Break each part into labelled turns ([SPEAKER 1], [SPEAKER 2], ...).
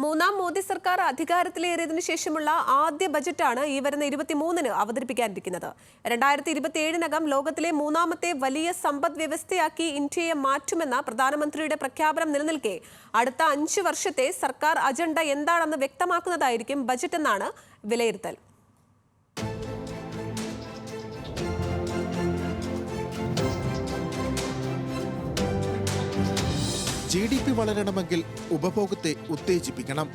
[SPEAKER 1] മൂന്നാം മോദി സർക്കാർ അധികാരത്തിലേറിയതിനു ശേഷമുള്ള ആദ്യ ബജറ്റാണ് ഈ വരുന്ന 23-ന് അവതരിപ്പിക്കാനിരിക്കുന്നത്. 2027-നകം ലോകത്തിലെ മൂന്നാമത്തെ വലിയ സമ്പദ് വ്യവസ്ഥയാക്കി ഇന്ത്യയെ മാറ്റുമെന്ന പ്രധാനമന്ത്രിയുടെ പ്രഖ്യാപനം നിലനിൽക്കെ അടുത്ത 5 വർഷത്തെ സർക്കാർ അജണ്ട എന്താണെന്ന് വ്യക്തമാക്കുന്നതായിരിക്കും ബജറ്റ് എന്നാണ് വിലയിരുത്തൽ.
[SPEAKER 2] GDP വളരണമെങ്കിൽ ഉപഭോഗത്തെ ഉത്തേജിപ്പിക്കണം.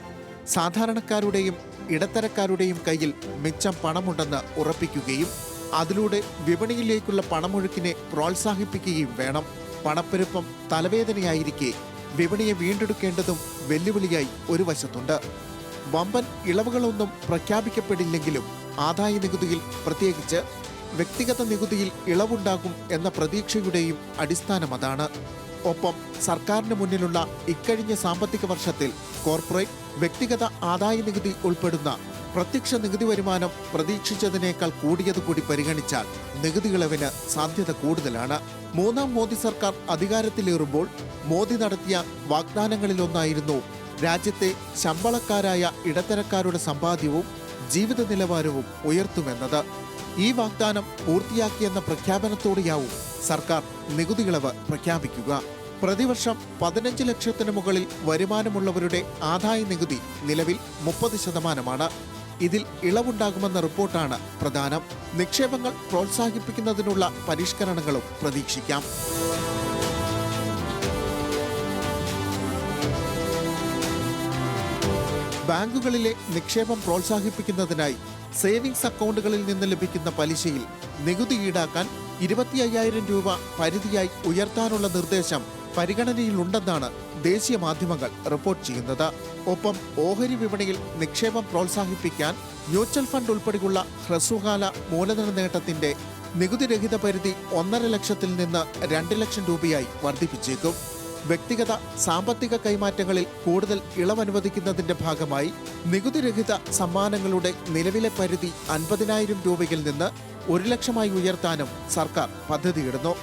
[SPEAKER 2] സാധാരണക്കാരുടെയും ഇടത്തരക്കാരുടെയും കയ്യിൽ മിച്ചം പണമുണ്ടെന്ന് ഉറപ്പിക്കുകയും അതിലൂടെ വിപണിയിലേക്കുള്ള പണമൊഴുക്കിനെ പ്രോത്സാഹിപ്പിക്കുകയും വേണം. പണപ്പെരുപ്പം തലവേദനയായിരിക്കെ വിപണിയെ വീണ്ടെടുക്കേണ്ടതും വെല്ലുവിളിയായി ഒരു വശത്തുണ്ട്. വമ്പൻ ഇളവുകളൊന്നും പ്രഖ്യാപിക്കപ്പെടില്ലെങ്കിലും ആദായ നികുതിയിൽ, പ്രത്യേകിച്ച് വ്യക്തിഗത നികുതിയിൽ ഇളവുണ്ടാകും എന്ന പ്രതീക്ഷയുടെയും അടിസ്ഥാനം അതാണ്. ഒപ്പം സർക്കാരിന് മുന്നിലുള്ള ഇക്കഴിഞ്ഞ സാമ്പത്തിക വർഷത്തിൽ കോർപ്പറേറ്റ്, വ്യക്തിഗത ആദായ നികുതി ഉൾപ്പെടുന്ന പ്രത്യക്ഷ നികുതി വരുമാനം പ്രതീക്ഷിച്ചതിനേക്കാൾ കൂടിയതുകൂടി പരിഗണിച്ചാൽ നികുതി ഇളവിന് സാധ്യത കൂടുതലാണ്. മൂന്നാം മോദി സർക്കാർ അധികാരത്തിലേറുമ്പോൾ മോദി നടത്തിയ വാഗ്ദാനങ്ങളിലൊന്നായിരുന്നു രാജ്യത്തെ ശമ്പളക്കാരായ ഇടത്തരക്കാരുടെ സമ്പാദ്യവും ജീവിത നിലവാരവും ഉയർത്തുമെന്നത്. ഈ വാഗ്ദാനം പൂർത്തിയാക്കിയെന്ന പ്രഖ്യാപനത്തോടെയാവും സർക്കാർ നികുതി ഇളവ് പ്രഖ്യാപിക്കുക. പ്രതിവർഷം 15 ലക്ഷത്തിന് മുകളിൽ വരുമാനമുള്ളവരുടെ ആദായ നികുതി നിലവിൽ 30%. ഇതിൽ ഇളവുണ്ടാകുമെന്ന റിപ്പോർട്ടാണ് പ്രധാനം. നിക്ഷേപങ്ങൾ പ്രോത്സാഹിപ്പിക്കുന്നതിനുള്ള പരിഷ്കരണങ്ങളും പ്രതീക്ഷിക്കാം. ബാങ്കുകളിലെ നിക്ഷേപം പ്രോത്സാഹിപ്പിക്കുന്നതിനായി സേവിങ്സ് അക്കൗണ്ടുകളിൽ നിന്ന് ലഭിക്കുന്ന പലിശയിൽ നികുതി ഈടാക്കാൻ 25,000 രൂപ പരിധിയായി ഉയർത്താനുള്ള നിർദ്ദേശം പരിഗണനയിലുണ്ടെന്നാണ് ദേശീയ മാധ്യമങ്ങൾ റിപ്പോർട്ട് ചെയ്യുന്നത്. ഒപ്പം ഓഹരി വിപണിയിൽ നിക്ഷേപം പ്രോത്സാഹിപ്പിക്കാൻ മ്യൂച്വൽ ഫണ്ട് ഉൾപ്പെടെയുള്ള ഹ്രസ്വകാല മൂലധന നേട്ടത്തിന്റെ നികുതിരഹിത പരിധി 1.5 ലക്ഷത്തിൽ നിന്ന് 2 ലക്ഷം രൂപയായി വർദ്ധിപ്പിച്ചേക്കും. വ്യക്തിഗത സാമ്പത്തിക കൈമാറ്റങ്ങളിൽ കൂടുതൽ ഇളവ് അനുവദിക്കുന്നതിന്റെ ഭാഗമായി നികുതിരഹിത സമ്മാനങ്ങളുടെ നിലവിലെ പരിധി 50,000 രൂപയിൽ നിന്ന് 1 ലക്ഷമായി ഉയർത്താനും സർക്കാർ പദ്ധതിയിടുന്നു.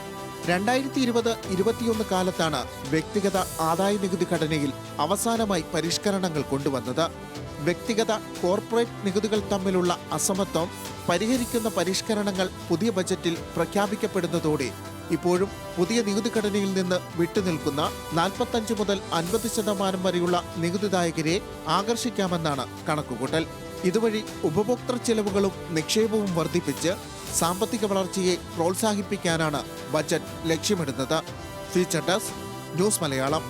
[SPEAKER 2] 2020-21 കാലത്താണ് വ്യക്തിഗത ആദായ നികുതി ഘടനയിൽ അവസാനമായി പരിഷ്കരണങ്ങൾ കൊണ്ടുവന്നത്. വ്യക്തിഗത കോർപ്പറേറ്റ് നികുതികൾ തമ്മിലുള്ള അസമത്വം പരിഹരിക്കുന്ന പരിഷ്കരണങ്ങൾ പുതിയ ബജറ്റിൽ പ്രഖ്യാപിക്കപ്പെടുന്നതോടെ ഇപ്പോഴും പുതിയ നികുതി ഘടനയിൽ നിന്ന് വിട്ടുനിൽക്കുന്ന 45 മുതൽ 50% വരെയുള്ള നികുതിദായകരെ ആകർഷിക്കാമെന്നാണ് കണക്കുകൂട്ടൽ. ഇതുവഴി ഉപഭോക്തൃ ചെലവുകളും നിക്ഷേപവും വർദ്ധിപ്പിച്ച് സാമ്പത്തിക വളർച്ചയെ പ്രോത്സാഹിപ്പിക്കാനാണ് ബജറ്റ് ലക്ഷ്യമിടുന്നത്. Feature desk, news Malayalam.